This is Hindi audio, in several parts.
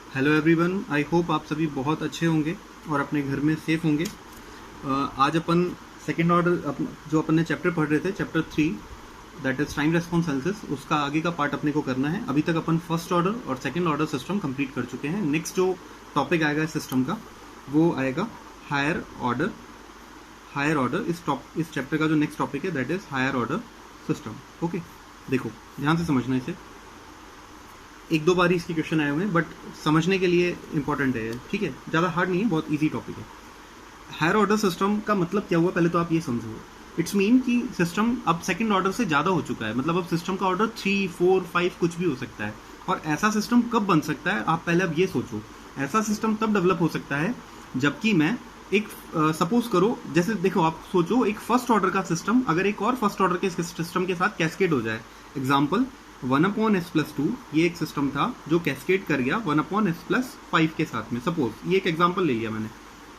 हेलो एवरीवन, आई होप आप सभी बहुत अच्छे होंगे और अपने घर में सेफ होंगे। आज अपन सेकेंड ऑर्डर जो अपन ने चैप्टर पढ़ रहे थे, chapter 3 that is time response analysis, उसका आगे का पार्ट अपने को करना है। अभी तक अपन फर्स्ट ऑर्डर और सेकेंड ऑर्डर सिस्टम कंप्लीट कर चुके हैं। नेक्स्ट जो टॉपिक आएगा इस सिस्टम का वो आएगा हायर ऑर्डर। इस चैप्टर का जो नेक्स्ट टॉपिक है that is higher order system. Okay, देखो ध्यान से समझना इसे। एक दो बार इसके क्वेश्चन आए हुए हैं बट समझने के लिए इंपॉर्टेंट है, ठीक है। ज़्यादा हार्ड नहीं है, बहुत इजी टॉपिक है। हायर ऑर्डर सिस्टम का मतलब क्या हुआ, पहले तो आप ये समझो। इट्स मीन कि सिस्टम अब सेकंड ऑर्डर से ज़्यादा हो चुका है, मतलब अब सिस्टम का ऑर्डर 3, 4, 5 कुछ भी हो सकता है। और ऐसा सिस्टम कब बन सकता है, आप पहले अब ये सोचो। ऐसा सिस्टम तब डेवलप हो सकता है जबकि मैं एक सपोज करो, जैसे देखो आप सोचो, एक फर्स्ट ऑर्डर का सिस्टम अगर एक और फर्स्ट ऑर्डर के सिस्टम के साथ कैस्केड हो जाए। एग्जाम्पल 1/s+2, ये एक सिस्टम था जो कैस्केड कर गया 1/s+5 के साथ में। सपोज ये एक एग्जांपल ले लिया मैंने,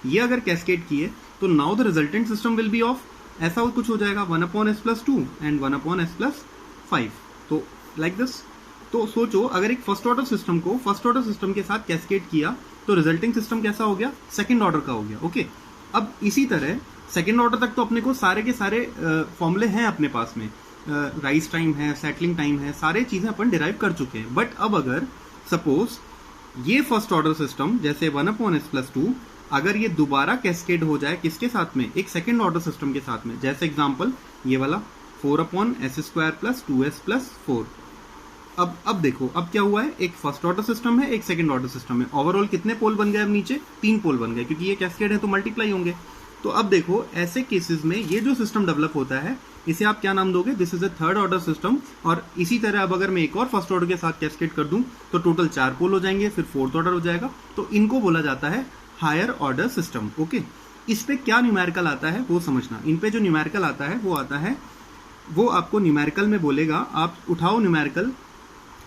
ये अगर कैस्केड किए तो now the resultant system will be of ऐसा कुछ हो जाएगा 1/s+2 एंड 1/s+5, तो लाइक दिस। तो सोचो अगर एक फर्स्ट ऑर्डर सिस्टम को फर्स्ट ऑर्डर सिस्टम के साथ कैस्केड किया तो रिजल्टिंग सिस्टम कैसा हो गया, सेकंड ऑर्डर का हो गया। ओके, अब इसी तरह सेकंड ऑर्डर तक तो अपने को सारे के सारे फॉर्मूले हैं अपने पास में। राइज टाइम है, सेटलिंग टाइम है, सारे चीजें अपन डिराइव कर चुके हैं। बट अब अगर सपोज ये फर्स्ट ऑर्डर सिस्टम जैसे 1/s+2 अगर ये दोबारा कैस्केड हो जाए किसके साथ में, एक सेकंड ऑर्डर सिस्टम के साथ में, जैसे एग्जांपल ये वाला 4/s² + 2s+4। अब देखो अब क्या हुआ है, एक फर्स्ट ऑर्डर सिस्टम है, एक सेकंड ऑर्डर सिस्टम है। ओवरऑल कितने पोल बन गए, अब नीचे 3 पोल बन गए, क्योंकि ये कैस्केड है तो मल्टीप्लाई होंगे। तो अब देखो ऐसे केसेस में ये जो सिस्टम डेवलप होता है इसे आप क्या नाम दोगे, this is a third order system. और इसी तरह अब अगर मैं एक और फर्स्ट ऑर्डर के साथ कैस्केड कर दूं तो टोटल 4 पोल हो जाएंगे, फिर फोर्थ ऑर्डर हो जाएगा। तो इनको बोला जाता है हायर ऑर्डर सिस्टम। ओके, इस पे क्या न्यूमेरिकल आता है वो समझना। इन पे जो न्यूमेरिकल आता है वो आता है, वो आपको न्यूमेरिकल में बोलेगा, आप उठाओ न्यूमेरिकल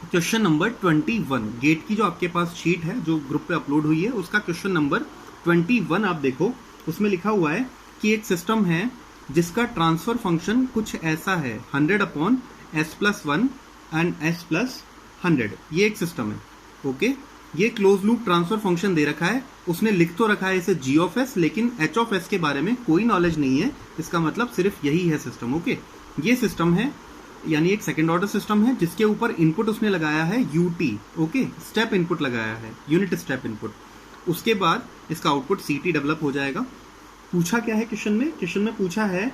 क्वेश्चन नंबर 21। गेट की जो आपके पास शीट है जो ग्रुप पे अपलोड हुई है उसका क्वेश्चन नंबर 21 आप देखो, उसमें लिखा हुआ है कि एक सिस्टम है जिसका ट्रांसफर फंक्शन कुछ ऐसा है 100/s+1 एंड s+100। ये एक सिस्टम है। ओके, ये क्लोज लूप ट्रांसफर फंक्शन दे रखा है, उसने लिख तो रखा है इसे g, लेकिन h के बारे में कोई नॉलेज नहीं है। इसका मतलब सिर्फ यही है सिस्टम। ओके, ये सिस्टम है, यानी एक सेकेंड ऑर्डर सिस्टम है जिसके ऊपर इनपुट उसने लगाया है ut। ओके, स्टेप इनपुट लगाया है, यूनिट स्टेप इनपुट। उसके बाद इसका आउटपुट ct डेवलप हो जाएगा। पूछा क्या है क्वेश्चन में, क्वेश्चन में पूछा है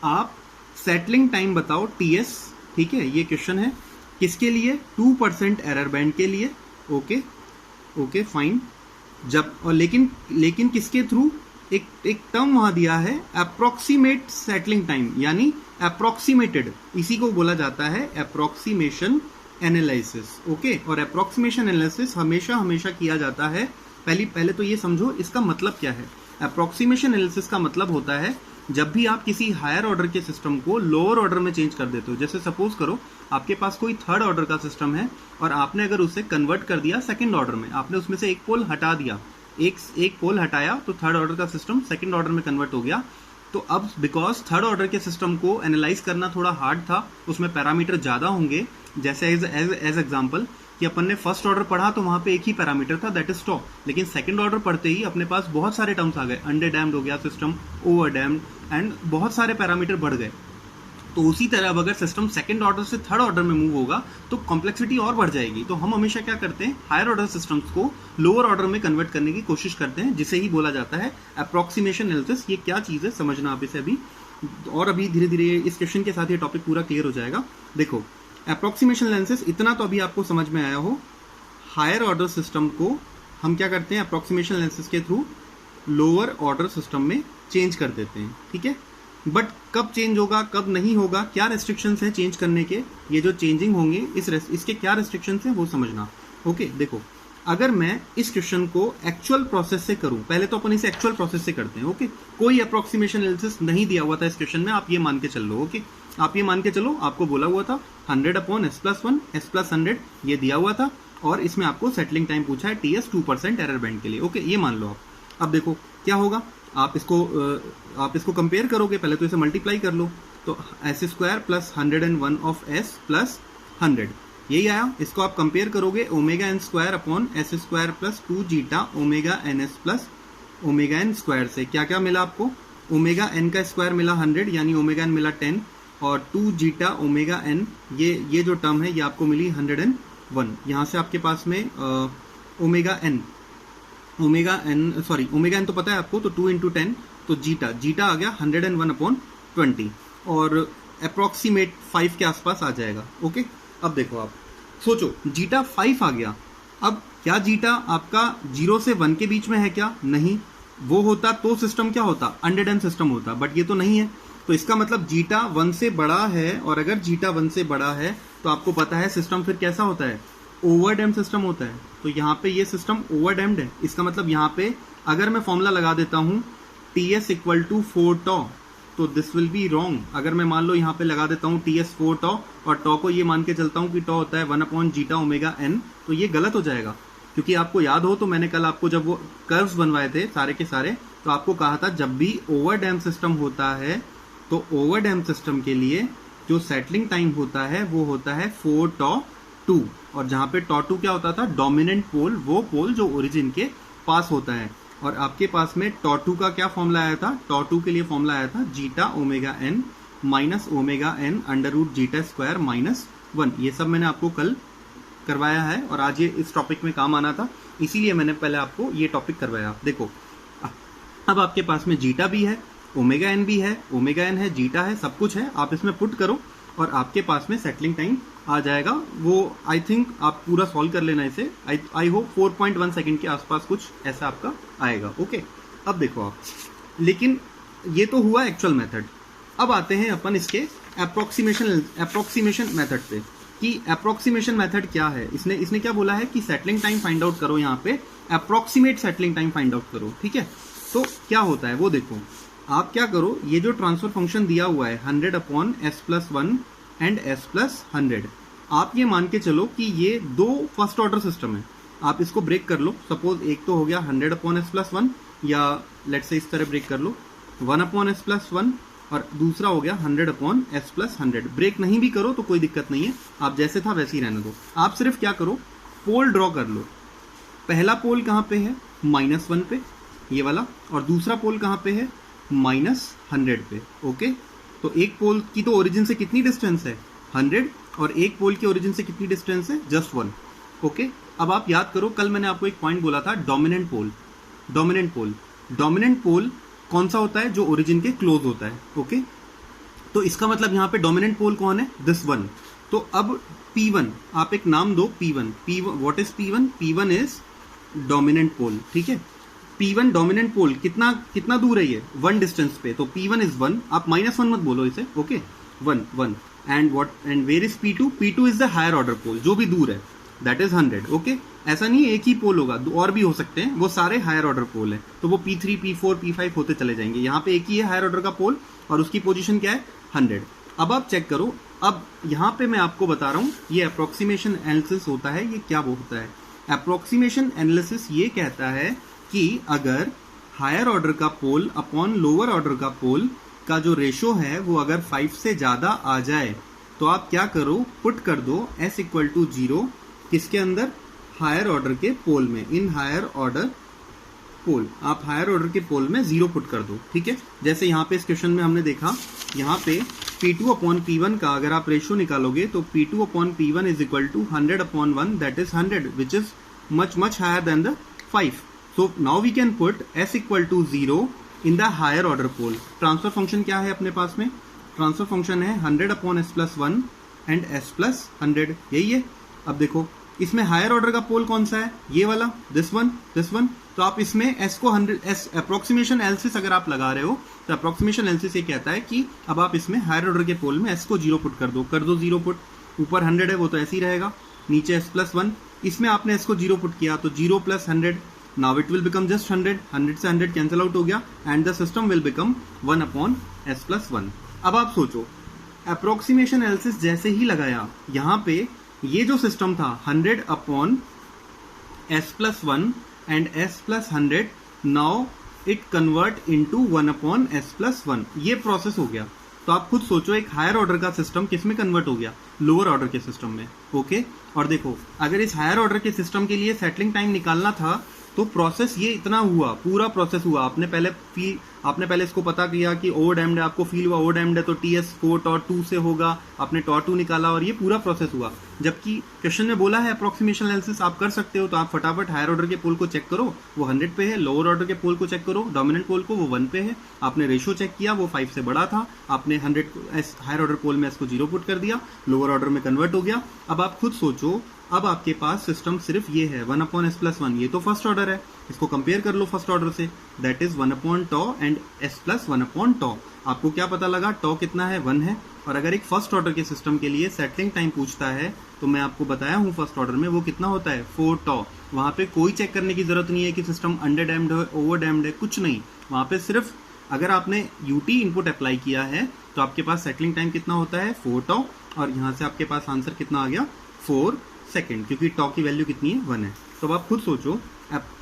आप सेटलिंग टाइम बताओ ts। ठीक है, ये क्वेश्चन है किसके लिए, 2% एरर बैंड के लिए। Okay fine. जब और लेकिन किसके थ्रू, एक टर्म वहां दिया है अप्रोक्सीमेट सेटलिंग टाइम, यानी अप्रोक्सीमेटेड, इसी को बोला जाता है अप्रोक्सीमेशन एनालिसिस। ओके, और अप्रोक्सीमेशन एनालिसिस हमेशा किया जाता है। पहले तो ये समझो इसका मतलब क्या है। अप्रोक्सीमेशन एनालिसिस का मतलब होता है जब भी आप किसी हायर ऑर्डर के सिस्टम को लोअर ऑर्डर में चेंज कर देते हो। जैसे सपोज करो आपके पास कोई थर्ड ऑर्डर का सिस्टम है और आपने अगर उसे कन्वर्ट कर दिया सेकंड ऑर्डर में, आपने उसमें से एक पोल हटा दिया, एक पोल हटाया तो थर्ड ऑर्डर का सिस्टम सेकंड ऑर्डर में कन्वर्ट हो गया। तो अब बिकॉज थर्ड ऑर्डर के सिस्टम को एनालाइज करना थोड़ा हार्ड था, उसमें पैरामीटर ज्यादा होंगे। जैसे एज एग्जांपल कि अपन ने फर्स्ट ऑर्डर पढ़ा तो वहां पे एक ही पैरामीटर था दैट इज टॉप, लेकिन सेकंड ऑर्डर पढ़ते ही अपने पास बहुत सारे टर्म्स आ गए, अंडर डैम्ड हो गया सिस्टम, ओवर डैम्ड, एंड बहुत सारे पैरामीटर बढ़ गए। तो उसी तरह अब अगर सिस्टम सेकंड ऑर्डर से थर्ड ऑर्डर में मूव होगा तो कॉम्प्लेक्सिटी और बढ़ जाएगी। तो हम हमेशा क्या करते हैं, हायर ऑर्डर सिस्टम्स को लोअर ऑर्डर में कन्वर्ट करने की कोशिश करते हैं, जिसे ही बोला जाता है अप्रोक्सीमेशन एनालिसिस। ये क्या चीज है समझना आप इसे अभी, और अभी धीरे धीरे इस क्वेश्चन के साथ ये टॉपिक पूरा क्लियर हो जाएगा। देखो अप्रोक्सीमेशन एनालिसिस इतना तो अभी आपको समझ में आया हो। हायर ऑर्डर सिस्टम को हम क्या करते हैं, अप्रोक्सीमेशन एनालिसिस के थ्रू लोअर ऑर्डर सिस्टम में चेंज कर देते हैं। ठीक है, बट कब चेंज होगा कब नहीं होगा, क्या रेस्ट्रिक्शंस हैं चेंज करने के, ये जो चेंजिंग होंगे इसके क्या रेस्ट्रिक्शंस हैं वो समझना। ओके, देखो अगर मैं इस क्वेश्चन को एक्चुअल प्रोसेस से करूं, पहले तो अपन इसे एक्चुअल प्रोसेस से करते हैं। ओके, कोई अप्रोक्सीमेशन एनालिसिस नहीं दिया हुआ था इस क्वेश्चन में, आप ये मान के चल लो। ओके, आप ये मान के चलो, आपको बोला हुआ था 100/s+1 s+100 ये दिया हुआ था, और इसमें आपको सेटलिंग टाइम पूछा है ts 2% एरर बैंड के लिए। ओके, ये मान लो आप। अब देखो क्या होगा, आप इसको कंपेयर करोगे, पहले तो इसे मल्टीप्लाई कर लो, तो s² + 101 of s + 100 यही आया। इसको आप कंपेयर करोगे omega n square upon s square plus 2 zeta omega n s plus omega n square से क्या क्या मिला आपको, ओमेगा एन का स्क्वायर मिला 100 यानी ओमेगा एन मिला 10 और 2 जीटा ओमेगा एन ये जो टर्म है ये आपको मिली 101। यहाँ से आपके पास में ओमेगा एन तो पता है आपको, तो 2 इंटू 10 तो जीटा आ गया 101 अपॉन 20 और अप्रोक्सीमेट 5 के आसपास आ जाएगा। ओके, अब देखो आप सोचो जीटा 5 आ गया। अब क्या जीटा आपका 0 से 1 के बीच में है क्या? नहीं, वो होता तो सिस्टम क्या होता, अंडरडैम्प्ड सिस्टम होता, बट ये तो नहीं है। तो इसका मतलब जीटा 1 से बड़ा है, और अगर जीटा 1 से बड़ा है तो आपको पता है सिस्टम फिर कैसा होता है, ओवरडैम्प्ड सिस्टम होता है। तो यहाँ पे ये सिस्टम ओवरडैम्प्ड है। इसका मतलब यहाँ पे अगर मैं फॉर्मूला लगा देता हूँ ts इक्वल टू 4 टॉ, तो दिस विल बी रॉन्ग। अगर मैं मान लो यहाँ पे लगा देता हूँ ts 4 टॉ और टॉ को ये मान के चलता हूँ कि टॉ होता है 1 अपॉन जीटा ओमेगा एन, तो ये गलत हो जाएगा। क्योंकि आपको याद हो तो मैंने कल आपको जब वो कर्व्स बनवाए थे सारे के सारे, तो आपको कहा था जब भी ओवरडैम्प्ड सिस्टम होता है तो ओवरडैम्प्ड सिस्टम के लिए जो सेटलिंग टाइम होता है वो होता है 4 टॉ 2, और जहां पे टॉ 2 क्या होता था, डोमिनेंट पोल, वो पोल जो ओरिजिन के पास होता है। और आपके पास में टॉ 2 का क्या फॉर्मूला आया था, टॉ 2 के लिए फॉर्मूला आया था zeta omega n minus omega n under root zeta square minus 1। ये सब मैंने आपको कल करवाया है और आज ये इस टॉपिक में काम आना था, इसीलिए मैंने पहले आपको ये टॉपिक करवाया। देखो अब आपके पास में जीटा भी है, ओमेगा एन भी है, ओमेगा एन है, जीटा है, सब कुछ है। आप इसमें पुट करो और आपके पास में सेटलिंग टाइम आ जाएगा। वो आई थिंक आप पूरा सॉल्व कर लेना इसे, आई होप 4.1 सेकंड के आसपास कुछ ऐसा आपका आएगा। ओके, अब देखो आप, लेकिन ये तो हुआ एक्चुअल मेथड। अब आते हैं अपन इसके अप्रोक्सीमेशन मेथड पे, कि अप्रोक्सीमेशन मेथड क्या है। इसने क्या बोला है कि सेटलिंग टाइम फाइंड आउट करो, यहाँ पे approximate settling time find out करो। ठीक है, तो क्या होता है वो देखो। आप क्या करो, ये जो ट्रांसफर फंक्शन दिया हुआ है 100 upon S plus 1 and S plus 100, आप ये मान के चलो कि ये दो फर्स्ट ऑर्डर सिस्टम है। आप इसको ब्रेक कर लो, सपोज एक तो हो गया 100 अपॉन एस प्लस 1, या लेट्स से इस तरह ब्रेक कर लो 1 अपॉन एस प्लस 1, और दूसरा हो गया 100 अपॉन एस प्लस 100। ब्रेक नहीं भी करो तो कोई दिक्कत नहीं है, आप जैसे था वैसे ही रहने दो। आप सिर्फ क्या करो, पोल ड्रॉ कर लो। पहला पोल कहाँ पे है, -1 पे, ये वाला, और दूसरा पोल कहाँ पे है, -100 पे। ओके, तो एक पोल की तो ओरिजिन से कितनी डिस्टेंस है, 100, और एक पोल की ओरिजिन से कितनी डिस्टेंस है, जस्ट 1। ओके, अब आप याद करो कल मैंने आपको एक पॉइंट बोला था, डोमिनेंट पोल कौन सा होता है, जो ओरिजिन के क्लोज होता है। ओके, तो इसका मतलब यहाँ पे डोमिनेंट पोल कौन है, दिस वन। तो अब P1 आप एक नाम दो, P1 what is P1? P1 is dominant pole. ठीक है, P1 डोमिनेंट पोल कितना दूर है, ये 1 डिस्टेंस पे, तो P1 इज 1। आप -1 मत बोलो इसे। Okay, 1 and where is P2? P2 is the higher order pole, जो भी दूर है, दैट इज 100। ओके, ऐसा नहीं एक ही पोल होगा, और भी हो सकते हैं, वो सारे हायर ऑर्डर पोल है, तो वो P3 P4 P5 होते चले जाएंगे। यहाँ पे एक ही है हायर ऑर्डर का पोल और उसकी पोजीशन क्या है, 100। अब आप चेक करो, अब यहाँ पे मैं आपको बता रहा हूँ ये अप्रोक्सीमेशन एनालिसिस होता है। ये क्या वो होता है, अप्रोक्सीमेशन एनालिसिस ये कहता है कि अगर हायर ऑर्डर का पोल अपॉन लोअर ऑर्डर का पोल का जो रेशो है वो अगर 5 से ज्यादा आ जाए तो आप क्या करो, पुट कर दो s इक्वल टू 0 किसके अंदर, हायर ऑर्डर के पोल में। इन हायर ऑर्डर पोल, आप हायर ऑर्डर के पोल में 0 पुट कर दो। ठीक है, जैसे यहाँ पे इस क्वेश्चन में हमने देखा, यहाँ पे P2 अपॉन P1 का अगर आप रेशियो निकालोगे तो P2 upon P1 is equal to 100 upon 1, that is 100, which is much higher than the 5। So now we can put s equal to 0 in the higher order pole. Transfer function क्या है अपने पास में, ट्रांसफर फंक्शन है 100 upon S plus 1 and S plus 100, यही है। अब देखो इसमें हायर ऑर्डर का पोल कौन सा है, ये वाला, दिस वन। तो आप इसमें s को 100, s अप्रोक्सीमेशन एनालिसिस अगर आप लगा रहे हो तो अप्रोक्सीमेशन एनालिसिस ये कहता है कि अब आप इसमें हायर ऑर्डर के पोल में s को 0 पुट कर दो 0 पुट। ऊपर 100 है वो तो ऐसे ही रहेगा, नीचे s प्लस 1, इसमें आपने s को 0 पुट किया तो 0 plus 100, now it will become just 100 से 100 कैंसिल आउट हो गया and the system will become 1 upon s plus 1। अब आप सोचो अप्रोक्सीमेशन एनालिसिस जैसे ही लगाया, यहाँ पे ये जो सिस्टम था 100 upon s plus 1 and s plus 100, now it convert into 1 upon s plus 1, ये प्रोसेस हो गया। तो आप खुद सोचो एक हायर ऑर्डर का सिस्टम किस में कन्वर्ट हो गया, लोअर ऑर्डर के सिस्टम में। ओके, और देखो अगर इस हायर ऑर्डर के सिस्टम के लिए सेटलिंग टाइम निकालना था तो प्रोसेस ये इतना हुआ, पूरा प्रोसेस हुआ। आपने पहले इसको पता किया कि ओवर डैम्ड है, आपको फील हुआ ओवर डैम्ड है तो टीएस 4 टॉर 2 से होगा, आपने टॉर 2 निकाला और ये पूरा प्रोसेस हुआ। जबकि क्वेश्चन में बोला है अप्रोक्सीमेशन एनालिसिस आप कर सकते हो, तो आप फटाफट हायर ऑर्डर के पोल को चेक करो, वो 100 पे है, लोअर ऑर्डर के पोल को चेक करो, डोमिनेंट पोल को, वो 1 पे है, आपने रेशियो चेक किया वो 5 से बड़ा था, आपने 100 हायर ऑर्डर पोल में इसको 0 पुट कर दिया, लोअर ऑर्डर में कन्वर्ट हो गया। अब आप खुद सोचो, अब आपके पास सिस्टम सिर्फ ये है 1/s+1, ये तो फर्स्ट ऑर्डर है, इसको कंपेयर कर लो फर्स्ट ऑर्डर से, दैट इज 1/τ एंड s+1/τ। आपको क्या पता लगा, टॉ कितना है, 1 है। और अगर एक फर्स्ट ऑर्डर के सिस्टम के लिए सेटलिंग टाइम पूछता है तो मैं आपको बताया हूं फर्स्ट ऑर्डर में वो कितना होता है, 4τ। वहां पे कोई चेक करने की जरूरत नहीं है कि सिस्टम अंडर डैम्ड है, ओवर डैम्ड है, कुछ नहीं। वहां पे सिर्फ अगर आपने यूटी इनपुट अप्लाई किया है तो आपके पास सेटलिंग टाइम कितना होता है, 4τ, और यहां से आपके पास आंसर कितना आ गया, 4 सेकेंड, क्योंकि टॉ की वैल्यू कितनी है, 1 है। तो अब आप खुद सोचो,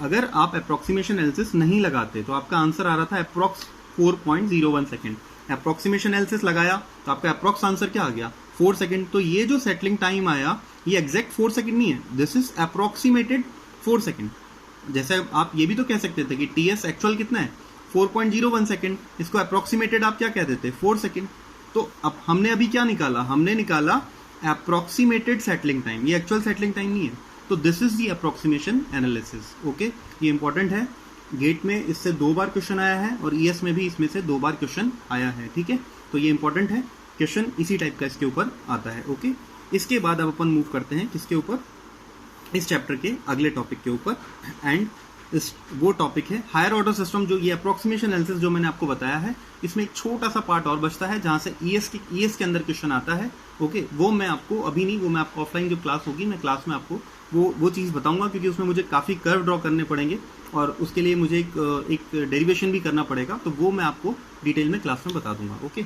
अगर आप अप्रोक्सीमेशन एनालिसिस नहीं लगाते तो आपका आंसर आ रहा था अप्रोक्स 4.01 सेकेंड। अप्रोक्सीमेशन एनालिसिस लगाया तो आपका अप्रोक्स आंसर क्या आ गया, 4 सेकेंड। तो ये जो सेटलिंग टाइम आया ये एग्जैक्ट 4 सेकेंड नहीं है, दिस इज अप्रोक्सीमेटेड 4 सेकेंड। जैसे आप ये भी तो कह सकते थे कि टीएस एक्चुअल कितना है, 4.01 सेकेंड, इसको अप्रोक्सीमेटेड आप क्या कह देते, 4 सेकेंड। तो अब हमने अभी क्या निकाला, हमने निकाला अप्रोक्सीमेटेड सेटलिंग टाइम, ये एक्चुअल सेटलिंग टाइम नहीं है। तो this is the approximation analysis. Okay, ये इंपॉर्टेंट है, गेट में इससे 2 बार क्वेश्चन आया है और ईएस में भी इसमें से 2 बार क्वेश्चन आया है। ठीक है, तो ये इंपॉर्टेंट है, क्वेश्चन इसी टाइप का इसके ऊपर आता है। ओके, इसके बाद अब अपन मूव करते हैं किसके ऊपर, इस चैप्टर के अगले टॉपिक के ऊपर, एंड वो टॉपिक है हायर ऑर्डर सिस्टम। जो ये अप्रोक्सीमेशन एनालिसिस जो मैंने आपको बताया है, इसमें एक छोटा सा पार्ट और बचता है जहां से ईएस के अंदर क्वेश्चन आता है। ओके, वो मैं आपको अभी नहीं, वो मैं आपको ऑफलाइन जो क्लास होगी मैं क्लास में आपको वो चीज़ बताऊंगा, क्योंकि उसमें मुझे काफ़ी कर्व ड्रॉ करने पड़ेंगे और उसके लिए मुझे एक डेरिवेशन भी करना पड़ेगा, तो वो मैं आपको डिटेल में क्लास में बता दूंगा। ओके,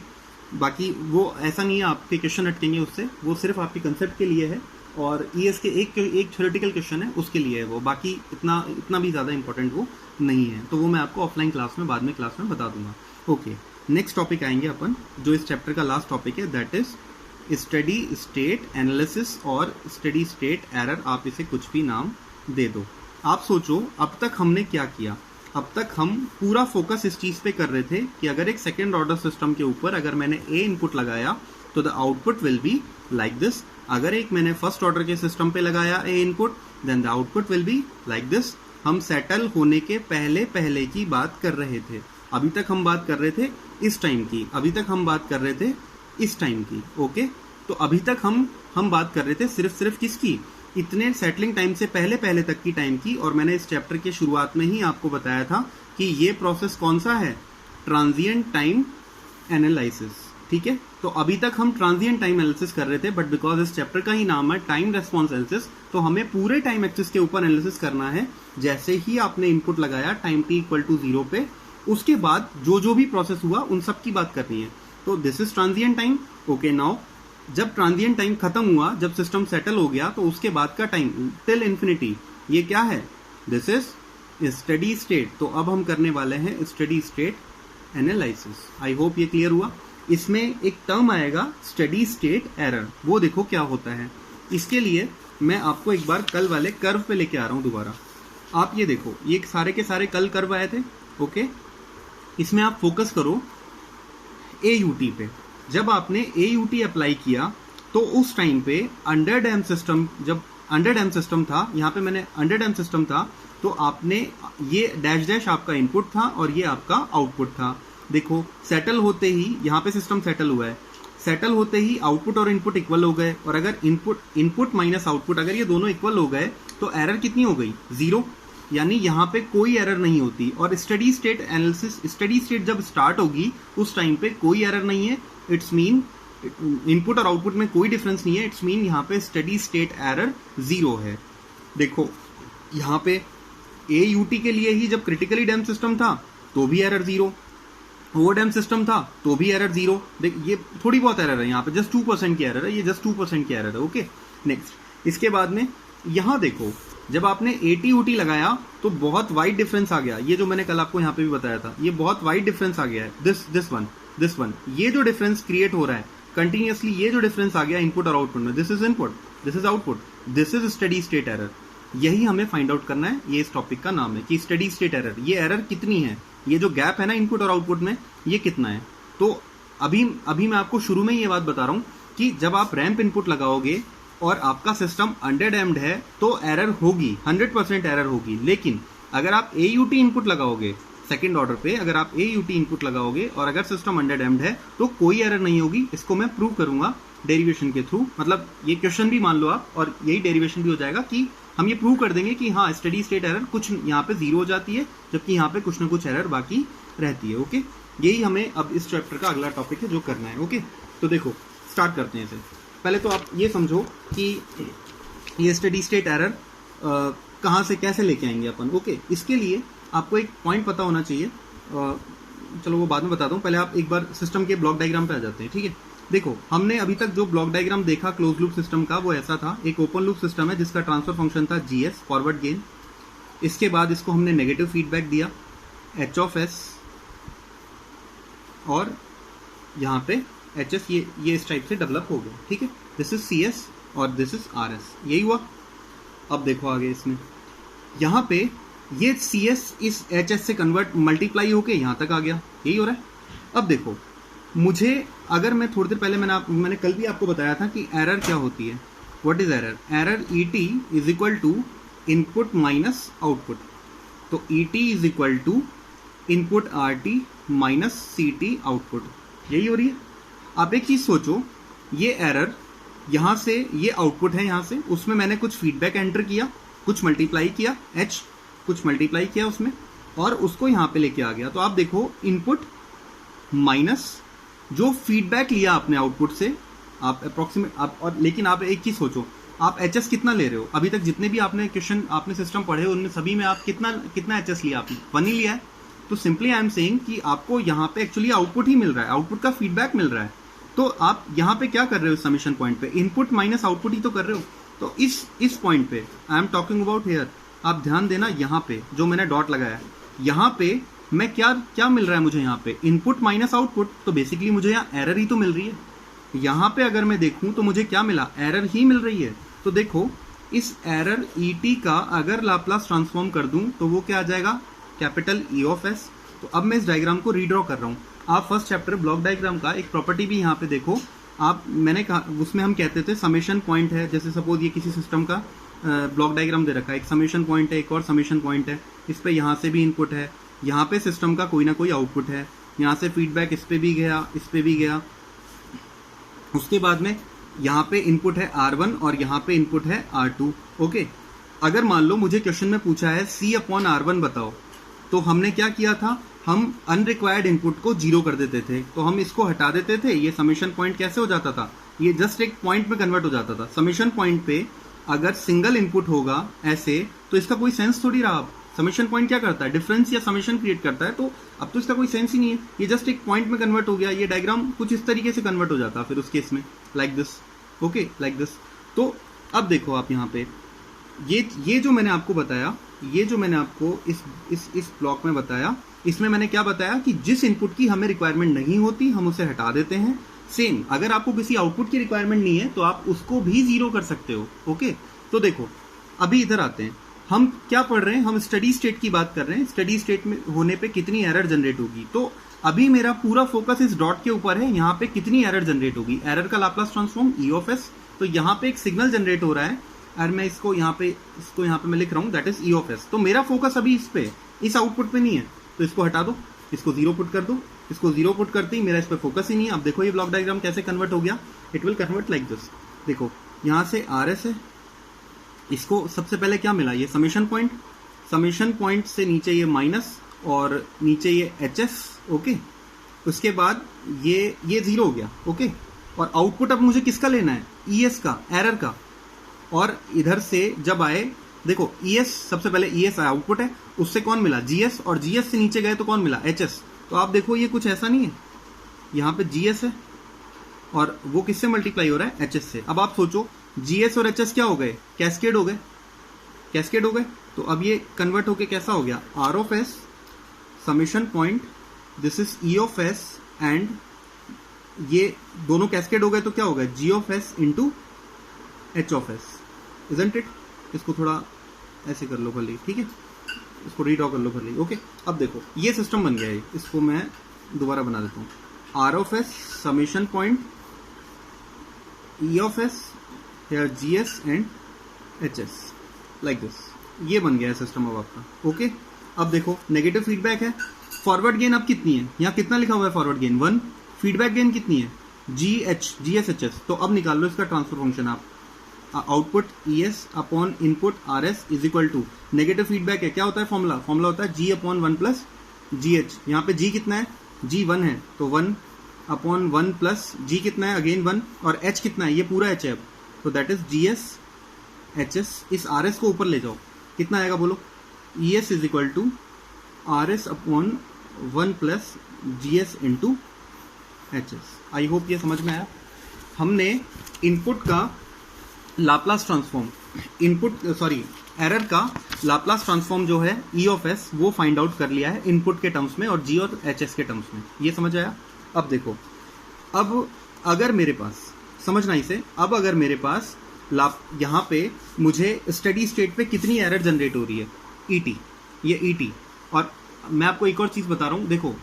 बाकी वो ऐसा नहीं है आपके क्वेश्चन अटकेंगे उससे, वो सिर्फ आपके कंसेप्ट के लिए है, और ईएस के एक थ्योरेटिकल क्वेश्चन है उसके लिए है वो, बाकी इतना भी ज़्यादा इंपॉर्टेंट वो नहीं है। तो वो मैं आपको ऑफलाइन क्लास में बाद में क्लास में बता दूंगा। ओके, नेक्स्ट टॉपिक आएंगे अपन, जो इस चैप्टर का लास्ट टॉपिक है, that is steady state analysis और स्टडी स्टेट एरर। आप इसे कुछ भी नाम दे दो। आप सोचो अब तक हमने क्या किया, अब तक हम पूरा फोकस इस चीज़ पे कर रहे थे कि अगर एक सेकेंड ऑर्डर सिस्टम के ऊपर अगर मैंने ए इनपुट लगाया तो the output will be like this. अगर एक मैंने फर्स्ट ऑर्डर के सिस्टम पे लगाया a input, then the output will be like this. हम सेटल होने के पहले की बात कर रहे थे, अभी तक हम बात कर रहे थे इस टाइम की, अभी तक हम बात कर रहे थे इस टाइम की। ओके, तो अभी तक हम बात कर रहे थे सिर्फ किसकी, इतने सेटलिंग टाइम से पहले तक की टाइम की। और मैंने इस चैप्टर के शुरुआत में ही आपको बताया था कि ये प्रोसेस कौन सा है, ट्रांजिएंट टाइम एनालिसिस। ठीक है, तो अभी तक हम ट्रांजिएंट टाइम एनालिसिस कर रहे थे, बट बिकॉज इस चैप्टर का ही नाम है टाइम रेस्पॉन्स एनालिसिस, तो हमें पूरे टाइम एक्सिस के ऊपर एनालिसिस करना है। जैसे ही आपने इनपुट लगाया टाइम t = 0 पे, उसके बाद जो भी प्रोसेस हुआ उन सब की बात करनी है। तो this is transient time. Okay, now जब ट्रांजिएंट टाइम खत्म हुआ, जब सिस्टम सेटल हो गया, तो उसके बाद का टाइम टिल इन्फिनिटी, ये क्या है, दिस इज स्टडी स्टेट। तो अब हम करने वाले हैं स्टडी स्टेट एनालिसिस। आई होप ये क्लियर हुआ। इसमें एक टर्म आएगा स्टडी स्टेट एरर, वो देखो क्या होता है। इसके लिए मैं आपको एक बार कल वाले कर्व पे लेके आ रहा हूं दोबारा। आप ये देखो, ये सारे के सारे कल कर्व आए थे। ओके, इसमें आप फोकस करो AUT पे। जब आपने AUT अप्लाई किया तो उस टाइम पे अंडर डैम सिस्टम, जब अंडर डैम सिस्टम था, यहाँ पे मैंने अंडर डैम सिस्टम था, तो आपने ये डैश आपका इनपुट था और ये आपका आउटपुट था। देखो सेटल होते ही यहाँ पे सिस्टम सेटल हुआ है, सेटल होते ही आउटपुट और इनपुट इक्वल हो गए, और अगर इनपुट माइनस आउटपुट अगर ये दोनों इक्वल हो गए तो एरर कितनी हो गई, 0, यानी यहाँ पे कोई एरर नहीं होती। और steady state analysis, steady state जब स्टार्ट होगी उस टाइम पे कोई एरर नहीं है, इट्स मीन इनपुट और आउटपुट में कोई डिफरेंस नहीं है, इट्स मीन यहाँ पे स्टडी स्टेट एरर 0 है। देखो यहाँ पे AUT के लिए ही जब क्रिटिकली डैम सिस्टम था तो भी एरर 0, ओवर डैम सिस्टम था तो भी एरर 0। देख ये थोड़ी बहुत एरर है, यहाँ पे जस्ट 2% की एरर है, ये जस्ट 2% की एरर है। ओके, नेक्स्ट इसके बाद में यहाँ देखो, जब आपने AT-UT लगाया तो बहुत वाइड डिफरेंस आ गया। ये जो मैंने कल आपको यहाँ पे भी बताया था, ये बहुत वाइड डिफरेंस आ गया है, दिस वन। दिस वन, ये जो डिफरेंस क्रिएट हो रहा है कंटिन्यूअसली, ये जो डिफरेंस आ गया इनपुट और आउटपुट में, this is input, this is output, this is steady state error. यही हमें फाइंड आउट करना है, ये इस टॉपिक का नाम है कि स्टेडी स्टेट एरर, ये एरर कितनी है, ये जो गैप है ना इनपुट और आउटपुट में, ये कितना है। तो अभी मैं आपको शुरू में ये बात बता रहा हूं कि जब आप रैंप इनपुट लगाओगे और आपका सिस्टम अंडरडैम्ड है तो एरर होगी, 100% एरर होगी। लेकिन अगर आप AUT इनपुट लगाओगे सेकंड ऑर्डर पे, अगर आप AUT इनपुट लगाओगे और अगर सिस्टम अंडरडैम्ड है तो कोई एरर नहीं होगी। इसको मैं प्रूव करूंगा डेरिवेशन के थ्रू, मतलब ये क्वेश्चन भी मान लो आप और यही डेरिवेशन भी हो जाएगा कि हम ये प्रूव कर देंगे कि हाँ स्टेडी स्टेट एरर कुछ यहाँ पे 0 हो जाती है जबकि यहाँ पे कुछ ना कुछ एरर बाकी रहती है। ओके, यही हमें अब इस चैप्टर का अगला टॉपिक है जो करना है। ओके, तो देखो स्टार्ट करते हैं इसे। पहले तो आप ये समझो कि ये स्टेडी स्टेट एरर कहाँ से कैसे लेके आएंगे अपन। ओके, इसके लिए आपको एक पॉइंट पता होना चाहिए, चलो वो बाद में बताता हूँ, पहले आप एक बार सिस्टम के ब्लॉक डायग्राम पे आ जाते हैं। ठीक है, देखो हमने अभी तक जो ब्लॉक डायग्राम देखा क्लोज लूप सिस्टम का वो ऐसा था, एक ओपन लूप सिस्टम है जिसका ट्रांसफर फंक्शन था GS फॉरवर्ड गेन, इसके बाद इसको हमने नेगेटिव फीडबैक दिया H(s) और यहाँ पे HS ये इस टाइप से डेवलप हो गया। ठीक है, दिस इज CS और दिस इज RS, यही हुआ। अब देखो आगे इसमें यहाँ पे ये CS इस HS से कन्वर्ट मल्टीप्लाई होके यहाँ तक आ गया, यही हो रहा है। अब देखो मुझे, अगर मैं थोड़ी देर पहले मैंने कल भी आपको बताया था कि एरर क्या होती है। What is error? Error ET is equal to input minus output. तो ET is equal to input RT minus CT output, यही हो रही है। आप एक चीज सोचो, ये एरर यहाँ से, ये आउटपुट है यहाँ से, उसमें मैंने कुछ फीडबैक एंटर किया, कुछ मल्टीप्लाई किया H, कुछ मल्टीप्लाई किया उसमें और उसको यहाँ पे लेके आ गया। तो आप देखो इनपुट माइनस जो फीडबैक लिया आपने आउटपुट से, आप अप्रोक्सीमेट आप, और लेकिन आप एक चीज सोचो, आप HS कितना ले रहे हो? अभी तक जितने भी आपने क्वेश्चन आपने सिस्टम पढ़े उनमें सभी में आप कितना HS लिया? आपने 1 ही लिया है। तो सिंपली आई एम सेइंग कि आपको यहाँ पे एक्चुअली आउटपुट ही मिल रहा है, आउटपुट का फीडबैक मिल रहा है। तो आप यहाँ पे क्या कर रहे हो? समीशन पॉइंट पे इनपुट माइनस आउटपुट ही तो कर रहे हो। तो इस पॉइंट पे I am talking about here, आप ध्यान देना यहाँ पे जो मैंने डॉट लगाया, यहाँ पे मैं क्या मिल रहा है मुझे? यहाँ पे इनपुट माइनस आउटपुट, तो बेसिकली मुझे यहाँ एरर ही तो मिल रही है। यहाँ पे अगर मैं देखूं तो मुझे क्या मिला? एरर ही मिल रही है। तो देखो इस एरर ET का अगर लाप्लास ट्रांसफॉर्म कर दूं तो वो क्या आ जाएगा? Capital E(s). तो अब मैं इस डायग्राम को रीड्रॉ कर रहा हूँ। आप फर्स्ट चैप्टर ब्लॉक डायग्राम का एक प्रॉपर्टी भी यहाँ पे देखो, आप मैंने कहा उसमें हम कहते थे समेशन पॉइंट है। जैसे सपोज ये किसी सिस्टम का ब्लॉक डायग्राम दे रखा है, एक समेशन पॉइंट है, एक और समेशन पॉइंट है, इस पे यहाँ से भी इनपुट है, यहाँ पे सिस्टम का कोई ना कोई आउटपुट है, यहाँ से फीडबैक इस पे भी गया, इस पे भी गया। उसके बाद में यहाँ पे इनपुट है R1 और यहाँ पे इनपुट है R2। ओके, अगर मान लो मुझे क्वेश्चन में पूछा है C/R1 बताओ, तो हमने क्या किया था? हम अनरिक्वायर्ड इनपुट को 0 कर देते थे, तो हम इसको हटा देते थे। ये समेशन पॉइंट कैसे हो जाता था? ये जस्ट एक पॉइंट में कन्वर्ट हो जाता था। समेशन पॉइंट पे अगर सिंगल इनपुट होगा ऐसे, तो इसका कोई सेंस थोड़ी रहा। समेशन पॉइंट क्या करता है? डिफरेंस या समेशन क्रिएट करता है। तो अब तो इसका कोई सेंस ही नहीं है, ये जस्ट एक पॉइंट में कन्वर्ट हो गया। ये डायग्राम कुछ इस तरीके से कन्वर्ट हो जाता फिर उस केस में, like this. Okay, like this. तो अब देखो आप यहाँ पे ये जो मैंने आपको बताया, ये जो मैंने आपको इस ब्लॉक में बताया, इसमें मैंने क्या बताया कि जिस इनपुट की हमें रिक्वायरमेंट नहीं होती हम उसे हटा देते हैं। सेम अगर आपको किसी आउटपुट की रिक्वायरमेंट नहीं है तो आप उसको भी 0 कर सकते हो। ओके, तो देखो अभी इधर आते हैं, हम क्या पढ़ रहे हैं? हम स्टडी स्टेट की बात कर रहे हैं। स्टडी स्टेट में होने पे कितनी एरर जनरेट होगी। तो अभी मेरा पूरा फोकस इस डॉट के ऊपर है, यहाँ पे कितनी एरर जनरेट होगी। एरर का लाप्लास ट्रांसफॉर्म E(s). तो यहाँ पे एक सिग्नल जनरेट हो रहा है और मैं इसको यहाँ पे मैं लिख रहा हूँ, दैट इज E(s). तो मेरा फोकस अभी इस पे, इस आउटपुट पे नहीं है, तो इसको हटा दो, इसको 0 पुट कर दो। इसको 0 पुट करते ही मेरा इस पे फोकस ही नहीं है। अब देखो ये ब्लॉक डायग्राम कैसे कन्वर्ट हो गया। It will convert like this. देखो यहाँ से RS है, इसको सबसे पहले क्या मिला? ये समेशन पॉइंट, समेशन पॉइंट से नीचे ये माइनस और नीचे ये HS। ओके, उसके बाद ये 0 हो गया। ओके, और आउटपुट अब मुझे किसका लेना है? ES का, एरर का। और इधर से जब आए, देखो ES सबसे पहले ES आउटपुट है, उससे कौन मिला? GS, और GS से नीचे गए तो कौन मिला? HS। तो आप देखो ये कुछ ऐसा नहीं है, यहाँ पे GS है और वो किससे मल्टीप्लाई हो रहा है? HS से। अब आप सोचो GS और HS क्या हो गए? कैस्केड हो गए, कैस्केड हो गए। तो अब ये कन्वर्ट होके कैसा हो गया? R(s) summation point, this is E(s) and ये दोनों कैस्केड हो गए तो क्या होगा, G of S into H of S, isn't it. इसको थोड़ा ऐसे कर लो भले, ठीक है, इसको रीड्रॉ कर लो भले। ओके, अब देखो ये सिस्टम बन गया है, इसको मैं दोबारा बना देता हूँ। R of S summation point E of S या G S and H S, like this, ये बन गया है सिस्टम अब आपका। ओके, अब देखो नेगेटिव फीडबैक है, फॉरवर्ड गेन अब कितनी है, यहाँ कितना लिखा हुआ है फॉरवर्ड गेन 1, फीडबैक गेन कितनी है जी एस एच एस। तो अब निकाल लो इसका ट्रांसफर फंक्शन आप, output E S upon input R S is equal to, negative feedback है, क्या होता है फॉर्मूला, फॉर्मूला होता है G upon 1 plus G H. यहाँ पे जी कितना है, जी 1 है, तो 1 अपॉन 1 प्लस जी कितना है, अगेन 1, और एच कितना है, ये पूरा एच है अब, तो that is G S H S. इस आर एस को ऊपर ले जाओ, कितना आएगा बोलो, E S is equal to R S upon 1 plus G S into H S. I hope ये समझ में आया। हमने इनपुट का लाप्लास ट्रांसफॉर्म, एरर का लाप्लास ट्रांसफॉर्म जो है ई ऑफ एस, वो फाइंड आउट कर लिया है इनपुट के टर्म्स में और जी और एच एस के टर्म्स में। ये समझ आया। अब देखो, अब अगर मेरे पास, समझना इसे, अब अगर मेरे पास यहाँ पे मुझे स्टेडी स्टेट पे कितनी एरर जनरेट हो रही है, ईटी, ये ईटी। और मैं आपको एक और चीज बता रहा हूँ, देखो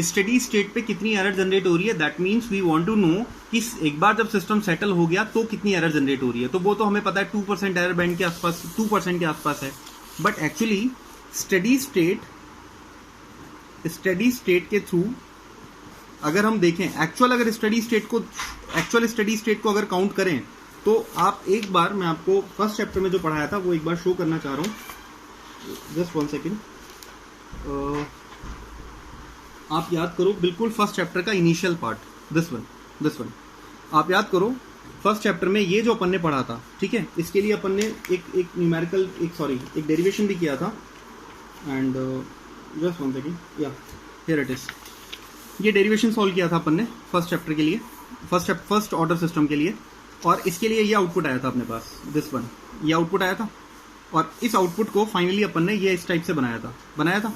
स्टेडी स्टेट पे कितनी एरर जनरेट हो रही है, that means we want to know कि एक बार जब सिस्टम सेटल हो गया तो कितनी एरर जनरेट हो रही है। तो वो तो हमें पता है 2% एरर बैंड के आसपास, 2% के आसपास है। बट एक्चुअली स्टेडी स्टेट के थ्रू अगर हम देखें, अगर स्टेडी स्टेट को अगर काउंट करें, तो आप एक बार, मैं आपको फर्स्ट चैप्टर में जो पढ़ाया था वो एक बार शो करना चाह रहा हूँ, जस्ट 1 सेकेंड। आप याद करो बिल्कुल फर्स्ट चैप्टर का इनिशियल पार्ट, दिस वन आप याद करो। फर्स्ट चैप्टर में ये जो अपन ने पढ़ा था, ठीक है, इसके लिए अपन ने एक न्यूमेरिकल, एक डेरिवेशन भी किया था, एंड जस्ट 1 सेकेंड, या हियर इट इज। ये डेरिवेशन सॉल्व किया था अपन ने फर्स्ट चैप्टर के लिए, फर्स्ट ऑर्डर सिस्टम के लिए, और इसके लिए ये आउटपुट आया था अपने पास, दिस वन, ये आउटपुट आया था। और इस आउटपुट को फाइनली अपन ने ये इस टाइप से बनाया था।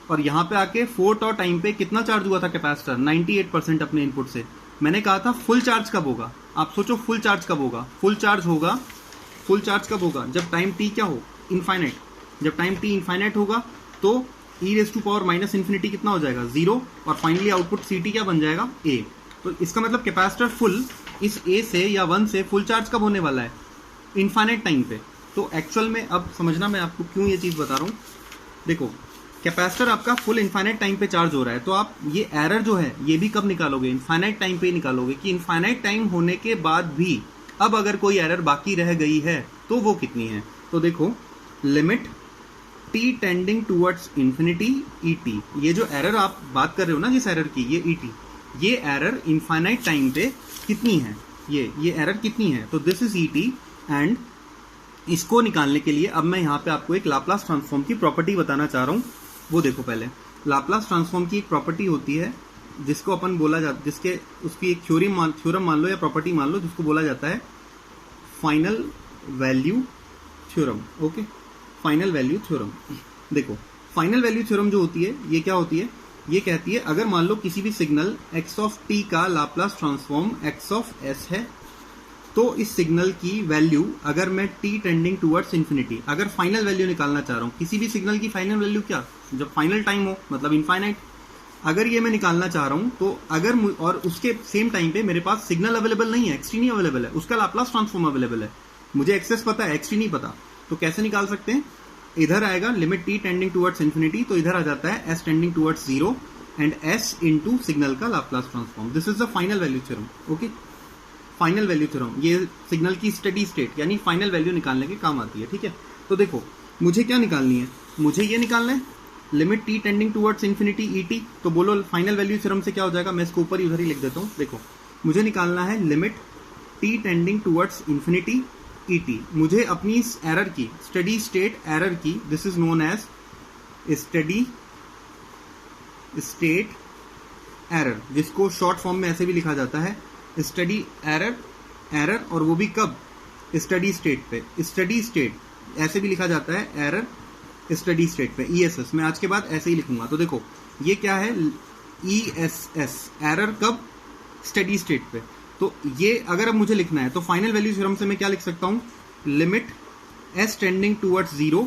और यहाँ पे आके 4 टॉ टाइम पे कितना चार्ज हुआ था कैपेसिटर, 98% अपने इनपुट से। मैंने कहा था फुल चार्ज कब होगा, आप सोचो फुल चार्ज कब होगा, फुल चार्ज कब होगा, जब टाइम टी क्या हो, इनफाइनाइट। जब टाइम टी इनफाइनाइट होगा तो E raise to power minus infinity कितना हो जाएगा, 0, और फाइनली आउटपुट सी टी क्या बन जाएगा, ए। तो इसका मतलब कैपेसिटर फुल इस ए से या 1 से फुल चार्ज कब होने वाला है, इनफाइनाइट टाइम पे। तो एक्चुअल में अब समझना मैं आपको क्यों ये चीज़ बता रहा हूँ। देखो कैपेसिटर आपका फुल इनफाइनाइट टाइम पे चार्ज हो रहा है, तो आप ये एरर जो है ये भी कब निकालोगे, इनफाइनाइट टाइम पे ही निकालोगे कि इनफाइनाइट टाइम होने के बाद भी अब अगर कोई एरर बाकी रह गई है तो वो कितनी है। तो देखो limit T tending towards infinity e T, ये जो एरर आप बात कर रहे हो ना जिस एरर की, ये ई टी, ये एरर इनफाइनाइट टाइम पे कितनी है, ये एरर कितनी है, तो this is E T. And इसको निकालने के लिए अब मैं यहाँ पे आपको एक लाप्लास ट्रांसफॉर्म की प्रॉपर्टी बताना चाह रहा हूँ। वो देखो, पहले लाप्लास ट्रांसफॉर्म की एक प्रॉपर्टी होती है जिसको अपन बोला जाता, जिसके उसकी एक थ्योरम मान लो या प्रॉपर्टी मान लो, जिसको बोला जाता है final value theorem. Okay, final value theorem. देखो फाइनल वैल्यू थ्योरम जो होती है ये क्या होती है, ये कहती है अगर मान लो किसी भी सिग्नल x ऑफ t का Laplace transform x of s है, तो इस सिग्नल की वैल्यू अगर मैं t टेंडिंग टूवर्ड्स इन्फिनिटी, अगर फाइनल वैल्यू निकालना चाह रहा हूँ, किसी भी सिग्नल की फाइनल वैल्यू क्या, जब फाइनल टाइम हो मतलब इनफाइनाइट, अगर ये मैं निकालना चाह रहा हूँ, तो अगर और उसके सेम टाइम पे मेरे पास सिग्नल अवेलेबल नहीं है, एक्स टी नहीं अवेलेबल है, उसका लाप्लास ट्रांसफॉर्म अवेलेबल है, मुझे एक्सेस पता है, एक्स टी नहीं पता, तो कैसे निकाल सकते हैं, इधर आएगा limit t tending towards infinity, तो इधर आ जाता है s tending towards 0 and s into signal का Laplace transform. This is the final value theorem. Okay, final value theorem ये सिग्नल की स्टेडी स्टेट यानी फाइनल वैल्यू निकालने के काम आती है। ठीक है, तो देखो मुझे क्या निकालनी है, मुझे ये निकालना है limit t tending towards infinity e T. तो बोलो फाइनल वैल्यू थ्योरम से क्या हो जाएगा, मैं इसको ऊपर ही उधर ही लिख देता हूँ। देखो मुझे निकालना है limit t tending towards infinity e t. मुझे अपनी इस एरर की, स्टेडी स्टेट एरर की, this is known as steady state error, जिसको शॉर्ट फॉर्म में ऐसे भी लिखा जाता है स्टेडी एरर, और वो भी कब, स्टेडी स्टेट पे, स्टेडी स्टेट ऐसे भी लिखा जाता है, एरर स्टेडी स्टेट पे, ESS मैं आज के बाद ऐसे ही लिखूंगा। तो देखो ये क्या है, ESS एरर कब? स्टेडी स्टेट पे। तो ये अगर अब मुझे लिखना है तो फाइनल वैल्यू थ्योरम से मैं क्या लिख सकता हूं? लिमिट s टेंडिंग टूवर्ड्स 0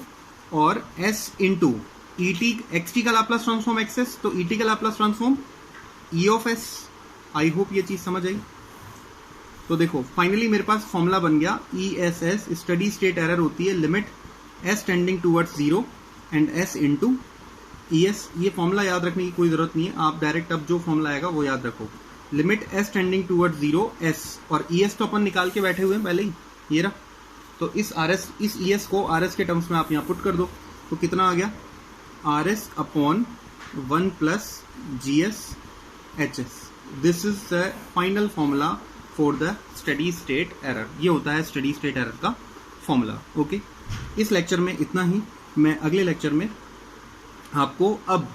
और s इंटू xt का लाप्लास ट्रांसफॉर्म एक्सेस, तो et का Laplace transform e of s। I hope ये चीज समझ आई। तो देखो फाइनली मेरे पास फॉर्मूला बन गया ESS, स्टडी स्टेट एरर होती है limit s tending towards 0 and s into ES। ये फॉर्मूला याद रखने की कोई जरूरत नहीं है, आप डायरेक्ट अब जो फॉर्मूला आएगा वो याद रखो। Limit s tending towards 0 s, और ES तो अपन निकाल के बैठे हुए हैं पहले ही, ये रहा। तो इस ES को RS के टर्म्स में आप यहाँ पुट कर दो, तो कितना आ गया? RS upon 1 plus GS HS। This is the final formula for the steady state error. ये होता है स्टडी स्टेट एरर का फॉर्मूला। ओके, इस लेक्चर में इतना ही। मैं अगले लेक्चर में आपको अब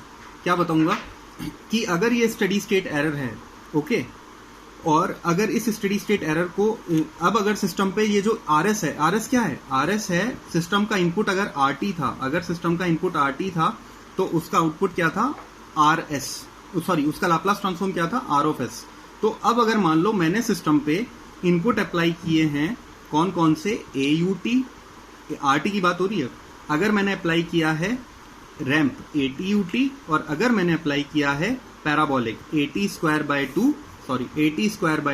क्या बताऊंगा कि अगर ये स्टडी स्टेट एरर है, ओके, और अगर इस स्टडी स्टेट एरर को अब अगर सिस्टम पे ये जो RS है, RS क्या है? RS है सिस्टम का इनपुट। अगर RT था, अगर सिस्टम का इनपुट RT था तो उसका आउटपुट क्या था? RS, सॉरी उसका लाप्लास ट्रांसफॉर्म क्या था? R of S। तो अब अगर मान लो मैंने सिस्टम पे इनपुट अप्लाई किए हैं, कौन कौन से? AUT, RT की बात हो रही है। अगर मैंने अप्लाई किया है रैम्प ATUT, और अगर मैंने अप्लाई किया है parabolic AT square by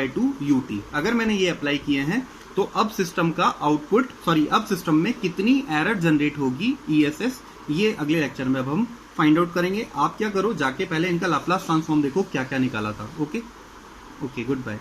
2 UT, अगर मैंने ये अप्लाई किए हैं तो अब सिस्टम का आउटपुट, अब सिस्टम में कितनी एरर जनरेट होगी ESS, ये अगले लेक्चर में अब हम फाइंड आउट करेंगे। आप क्या करो, जाके पहले इनका लाप्लास ट्रांसफॉर्म देखो क्या क्या निकाला था। Okay, good bye.